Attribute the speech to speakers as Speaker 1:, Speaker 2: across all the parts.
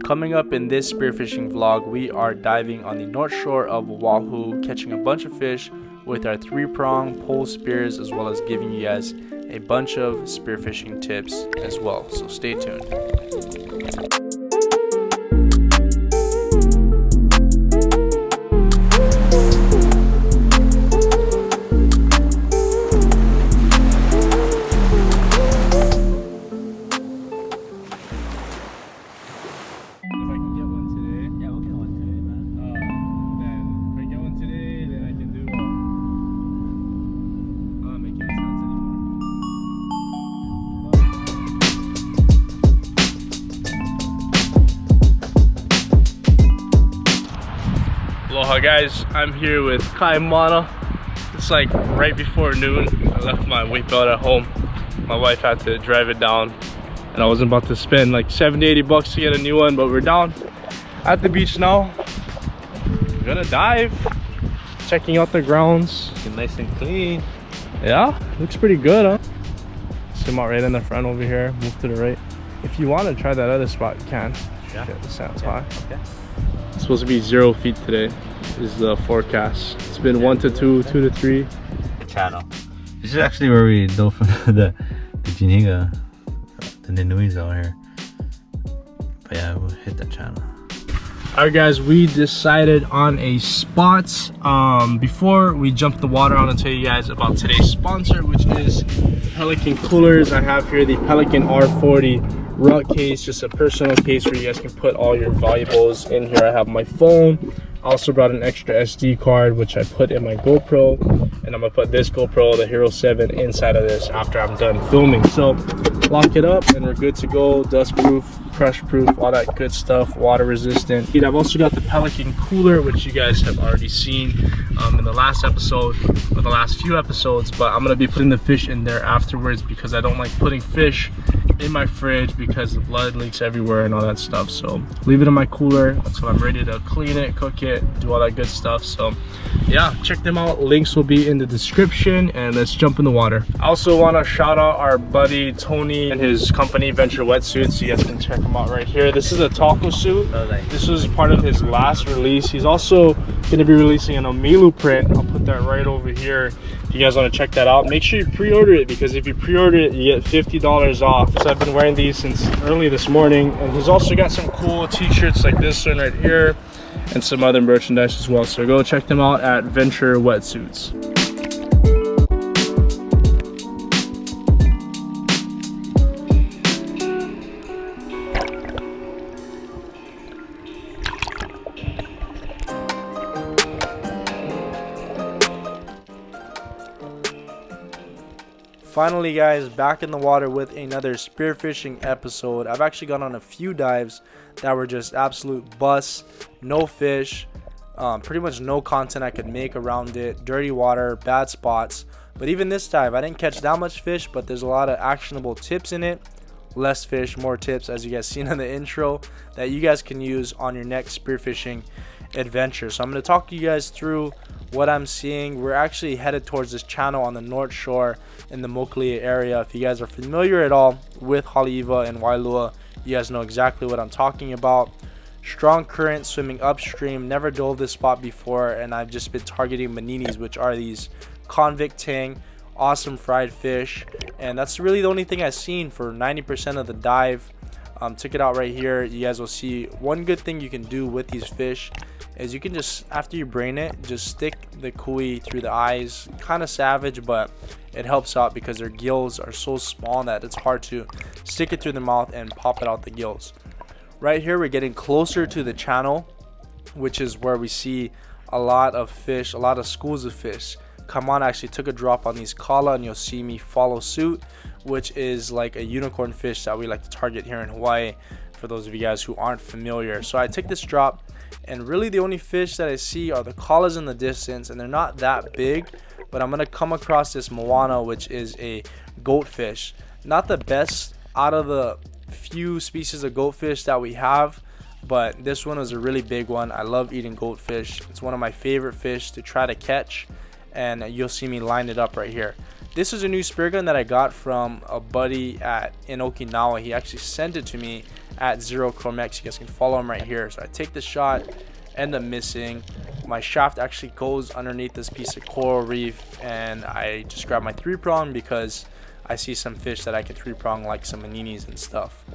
Speaker 1: Coming up in this spearfishing vlog, we are diving on the North Shore of Oahu, catching a bunch of fish with our 3-prong pole spears, as well as giving you guys a bunch of spearfishing tips as well. So stay tuned. Aloha guys, I'm here with Kaimana. It's like right before noon. I left my weight belt at home. My wife had to drive it down and I was about to spend like 70-80 bucks to get a new one, but we're down at the beach now. We're gonna dive, checking out the grounds.
Speaker 2: Looking nice and clean.
Speaker 1: Yeah, looks pretty good, huh? Swim out right in the front over here, move to the right. If you want to try that other spot, you can.
Speaker 2: Yeah.
Speaker 1: Okay, the sound's high.
Speaker 2: Okay.
Speaker 1: It's supposed to be 0 feet today is the forecast. It's been 1 to 2, 2 to 3.
Speaker 2: Channel. This is actually where we dove from the Jiniga, the Ninui's out here. But yeah, we'll hit that channel.
Speaker 1: Alright guys, we decided on a spot. Before we jump the water, I want to tell you guys about today's sponsor, which is Pelican Coolers. I have here the Pelican R40 rug case, just a personal case where you guys can put all your valuables in here. I have my phone. I also brought an extra SD card, which I put in my GoPro, and I'm gonna put this GoPro, the Hero 7, inside of this after I'm done filming. So lock it up and we're good to go. Dust proof, crush proof, all that good stuff, water resistant. I've also got the Pelican Cooler, which you guys have already seen in the last episode or the last few episodes, but I'm gonna be putting the fish in there afterwards because I don't like putting fish in my fridge because the blood leaks everywhere and all that stuff. So leave it in my cooler until I'm ready to clean it, cook it, do all that good stuff. So yeah, check them out. Links will be in the description, and let's jump in the water. I also want to shout out our buddy Tony and his company Venture Wetsuits. You guys can check him out right here. This is a taco suit. This was part of his last release. He's also going to be releasing an Omilu print. I'll put that right over here if you guys want to check that out. Make sure you pre-order it, because if you pre-order it, you get $50 off. So I've been wearing these since early this morning, and he's also got some cool t-shirts like this one right here and some other merchandise as well. So go check them out at Venture Wetsuits. Finally guys, back in the water with another spearfishing episode. I've actually gone on a few dives that were just absolute busts, no fish, pretty much no content I could make around it, dirty water, bad spots. But even this dive, I didn't catch that much fish, but there's a lot of actionable tips in it. Less fish, more tips, as you guys seen in the intro, that you guys can use on your next spearfishing adventure. So I'm going to talk you guys through what I'm seeing. We're actually headed towards this channel on the North Shore in the Mokulia area. If you guys are familiar at all with Haleiwa and Wailua, you guys know exactly what I'm talking about. Strong current swimming upstream. Never dove this spot before, and I've just been targeting maninis, which are these convict tang, awesome fried fish, and that's really the only thing I've seen for 90% of the dive. Took it out right here. You guys will see one good thing you can do with these fish is you can just, after you brain it, just stick the kui through the eyes. Kind of savage, but it helps out because their gills are so small that it's hard to stick it through the mouth and pop it out the gills. Right here, we're getting closer to the channel, which is where we see a lot of fish, a lot of schools of fish. Kamana actually took a drop on these kala, and you'll see me follow suit, which is like a unicorn fish that we like to target here in Hawaii, for those of you guys who aren't familiar. So I took this drop, and really the only fish that I see are the kalas in the distance, and they're not that big, but I'm gonna come across this moana, which is a goatfish. Not the best out of the few species of goatfish that we have, but this one is a really big one. I love eating goatfish. It's one of my favorite fish to try to catch, and you'll see me line it up right here. This is a new spear gun that I got from a buddy in Okinawa. He actually sent it to me at Zero Chromex. You guys can follow him right here. So I take the shot, end up missing. My shaft actually goes underneath this piece of coral reef, and I just grab my 3-prong because I see some fish that I can 3-prong, like some maninis and stuff.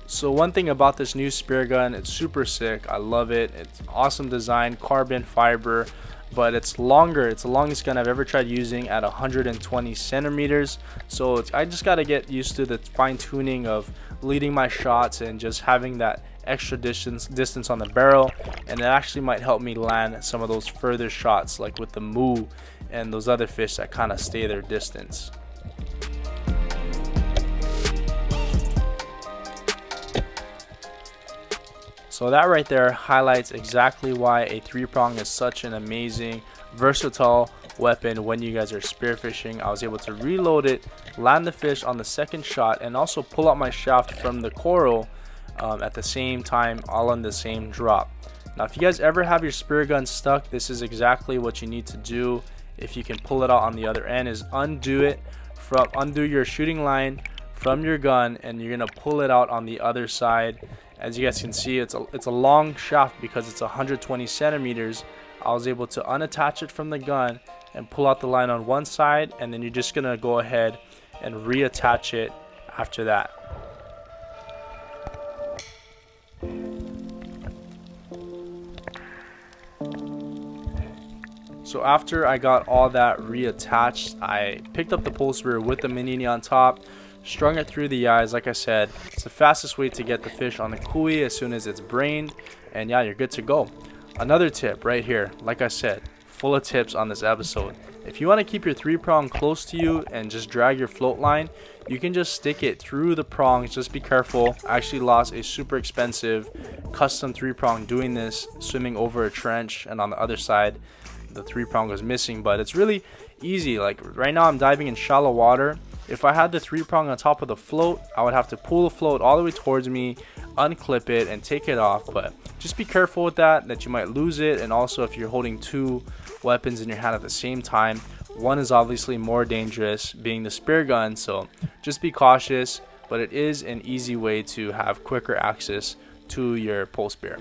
Speaker 1: So one thing about this new spear gun, it's super sick. I love it. It's awesome design, carbon fiber, but it's longer. It's the longest gun I've ever tried using at 120 centimeters. So I just got to get used to the fine tuning of leading my shots and just having that extra distance on the barrel, and it actually might help me land some of those further shots, like with the moo and those other fish that kind of stay their distance. So that right there highlights exactly why a 3-prong is such an amazing, versatile weapon when you guys are spearfishing. I was able to reload it, land the fish on the second shot, and also pull out my shaft from the coral at the same time, all on the same drop. Now if you guys ever have your spear gun stuck, this is exactly what you need to do. If you can pull it out on the other end, is undo your shooting line from your gun, and you're gonna pull it out on the other side. As you guys can see, it's a long shaft because it's 120 centimeters. I was able to unattach it from the gun and pull out the line on one side, and then you're just gonna go ahead and reattach it after that. So after I got all that reattached, I picked up the Polespear with the manini on top, strung it through the eyes. Like I said, it's the fastest way to get the fish on the kui as soon as it's brained, and yeah, you're good to go. Another tip right here, like I said, full of tips on this episode. If you want to keep your 3-prong close to you and just drag your float line, you can just stick it through the prongs. Just be careful. I actually lost a super expensive custom 3-prong doing this, swimming over a trench, and on the other side the 3-prong was missing. But it's really easy. Like right now I'm diving in shallow water. If I had the 3-prong on top of the float, I would have to pull the float all the way towards me, unclip it, and take it off. But just be careful with that you might lose it. And also, if you're holding 2 weapons in your hand at the same time, one is obviously more dangerous, being the spear gun. So just be cautious, but it is an easy way to have quicker access to your Polespear.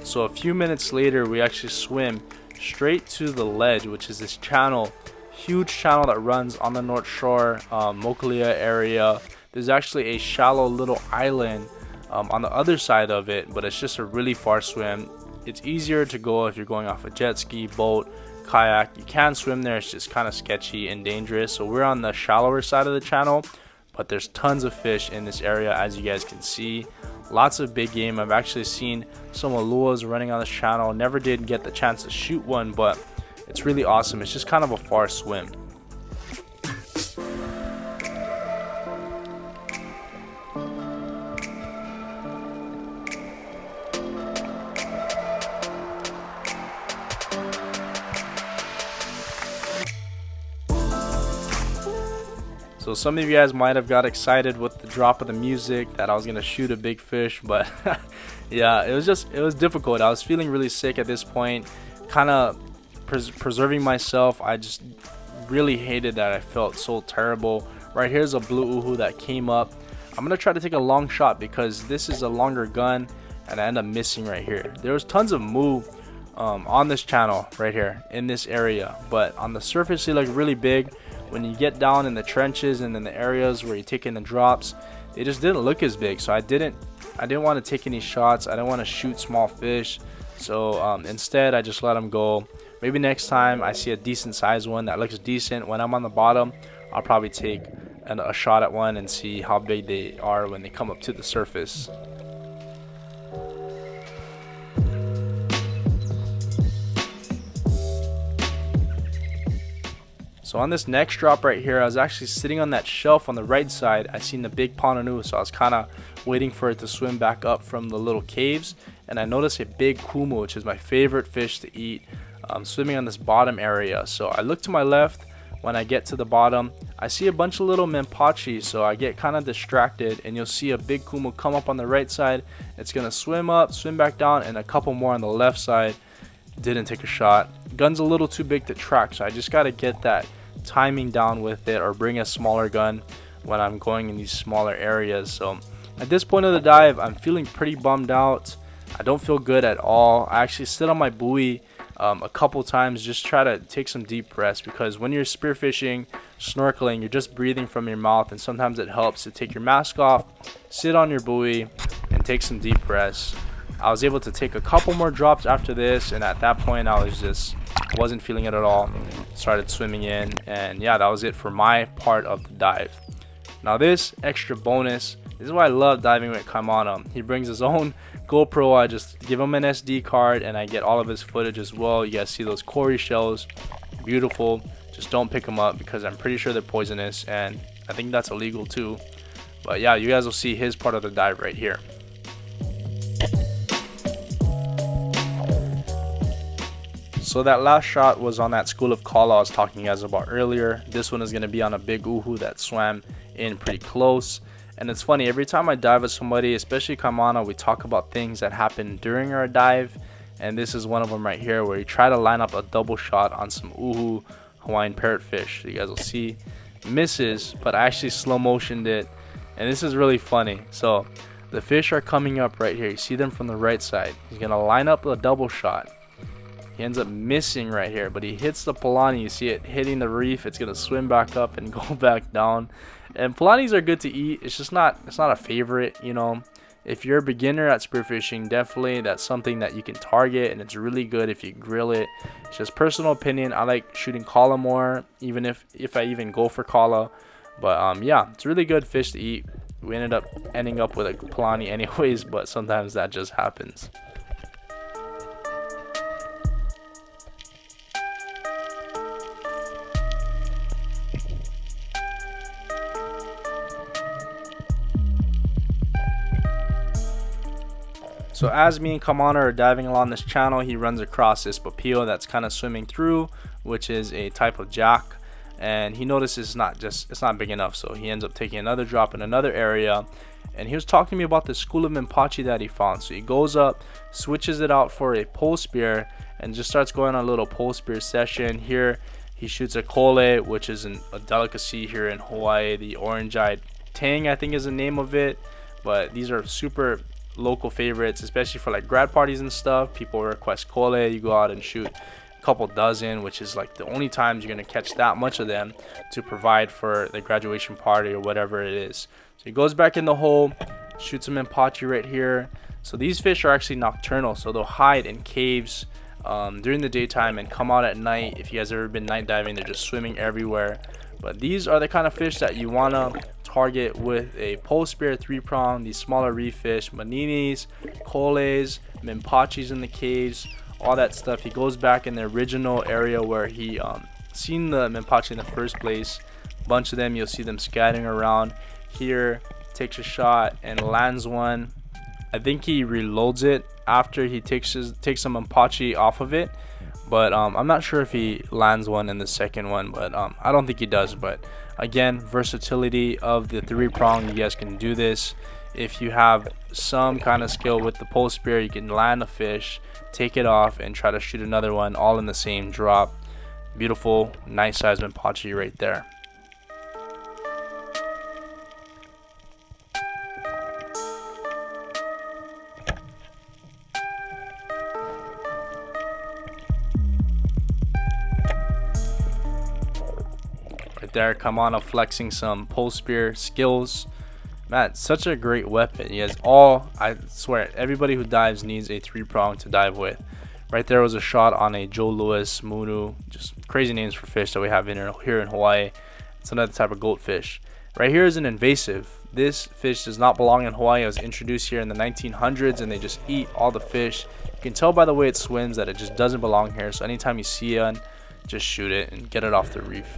Speaker 1: So a few minutes later, we actually swim straight to the ledge, which is this channel, huge channel that runs on the North Shore, Mokalia area. There's actually a shallow little island on the other side of it, but it's just a really far swim. It's easier to go if you're going off a jet ski, boat, kayak. You can swim there, it's just kind of sketchy and dangerous. So we're on the shallower side of the channel, but there's tons of fish in this area, as you guys can see. Lots of big game. I've actually seen some aluas running on this channel. Never did get the chance to shoot one, but it's really awesome. It's just kind of a far swim. So some of you guys might have got excited with the drop of the music that I was gonna shoot a big fish, but yeah, it was difficult. I was feeling really sick at this point, kind of preserving myself. I just really hated that. I felt so terrible. Right here's a blue uhu that came up. I'm gonna try to take a long shot because this is a longer gun, and I end up missing right here. There was tons of moo on this channel right here in this area, but on the surface they look really big. When you get down in the trenches and in the areas where you're taking the drops, they just didn't look as big. So I didn't want to take any shots. I didn't want to shoot small fish. So instead I just let them go. Maybe next time I see a decent sized one that looks decent when I'm on the bottom, I'll probably take a shot at one and see how big they are when they come up to the surface. So on this next drop right here, I was actually sitting on that shelf on the right side. I seen the big ponanu, so I was kind of waiting for it to swim back up from the little caves, and I noticed a big kumu, which is my favorite fish to eat, swimming on this bottom area. So I looked to my left, when I get to the bottom, I see a bunch of little Manpachi, so I get kind of distracted, and you'll see a big kumu come up on the right side. It's gonna swim up, swim back down, and a couple more on the left side. Didn't take a shot. Gun's a little too big to track, so I just gotta get that timing down with it, or bring a smaller gun when I'm going in these smaller areas. So at this point of the dive, I'm feeling pretty bummed out. I don't feel good at all. I actually sit on my buoy a couple times, just try to take some deep breaths, because when you're spearfishing, snorkeling, you're just breathing from your mouth, and sometimes it helps to take your mask off, sit on your buoy, and take some deep breaths. I was able to take a couple more drops after this, and at that point I wasn't feeling it at all. Started swimming in, and yeah, that was it for my part of the dive. Now this extra bonus, this is why I love diving with Kaimana. He brings his own GoPro. I just give him an SD card and I get all of his footage as well. You guys see those Cory shells, beautiful. Just don't pick them up, because I'm pretty sure they're poisonous, and I think that's illegal too. But yeah, you guys will see his part of the dive right here. So that last shot was on that school of kala I was talking to you guys about earlier. This one is going to be on a big uhu that swam in pretty close. And it's funny, every time I dive with somebody, especially Kaimana, we talk about things that happen during our dive. And this is one of them right here, where you try to line up a double shot on some uhu Hawaiian parrotfish. You guys will see, misses, but I actually slow motioned it. And this is really funny. So the fish are coming up right here. You see them from the right side. He's going to line up a double shot. He ends up missing right here, but he hits the Polani. You see it hitting the reef. It's going to swim back up and go back down. And Polanis are good to eat. It's just not a favorite, you know. If you're a beginner at spearfishing, definitely that's something that you can target, and it's really good if you grill it. It's just personal opinion. I like shooting kala more, even if I even go for kala. But yeah, it's a really good fish to eat. We ended up ending up with a Polani anyways, but sometimes that just happens. So as me and Kaimana are diving along this channel, he runs across this papio that's kind of swimming through, which is a type of jack, and he notices it's not big enough, so he ends up taking another drop in another area. And he was talking to me about the school of Manpachi that he found. So he goes up, switches it out for a Polespear, and just starts going on a little Polespear session. Here he shoots a kole, which is a delicacy here in Hawaii. The orange-eyed tang, I think, is the name of it. But these are super local favorites, especially for like grad parties and stuff. People request kole. You go out and shoot a couple dozen, which is like the only times you're gonna catch that much of them to provide for the graduation party or whatever it is. So he goes back in the hole, shoots some Manpachi right here. So these fish are actually nocturnal, so they'll hide in caves during the daytime and come out at night. If you guys ever been night diving, they're just swimming everywhere. But these are the kind of fish that you wanna target with a Polespear 3-prong. These smaller reef fish, maninis, koles, Manpachis in the caves, all that stuff. He goes back in the original area where he seen the Manpachi in the first place. A bunch of them, you'll see them scattering around here. Takes a shot and lands one. I think he reloads it after he takes some Manpachi off of it, but I'm not sure if he lands one in the second one, but I don't think he does. But again, versatility of the 3-prong, you guys can do this. If you have some kind of skill with the Polespear, you can land a fish, take it off, and try to shoot another one all in the same drop. Beautiful, nice size Manpachi right there. There, Kaimana flexing some Polespear skills. Man, such a great weapon. You guys all, I swear, everybody who dives needs a 3-prong to dive with. Right there was a shot on a Joe Louis, Munu, just crazy names for fish that we have here in Hawaii. It's another type of goatfish. Right here is an invasive. This fish does not belong in Hawaii. It was introduced here in the 1900s, and they just eat all the fish. You can tell by the way it swims that it just doesn't belong here. So anytime you see one, just shoot it and get it off the reef.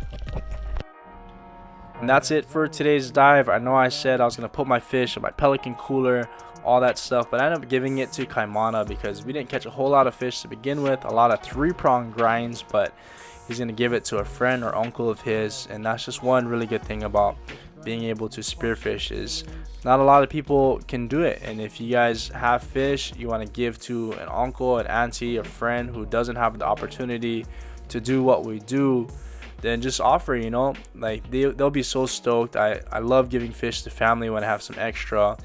Speaker 1: And that's it for today's dive. I know I said I was going to put my fish in my Pelican cooler, all that stuff, but I ended up giving it to Kaimana because we didn't catch a whole lot of fish to begin with, a lot of 3-prong grinds, but he's gonna give it to a friend or uncle of his. And that's just one really good thing about being able to spearfish, is not a lot of people can do it. And if you guys have fish you want to give to an uncle, an auntie, a friend who doesn't have the opportunity to do what we do, then just offer, you know, like they'll be so stoked. I love giving fish to family when I have some extra.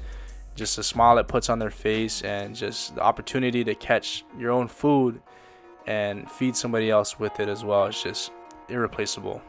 Speaker 1: Just a smile it puts on their face, and just the opportunity to catch your own food and feed somebody else with it as well. It's just irreplaceable.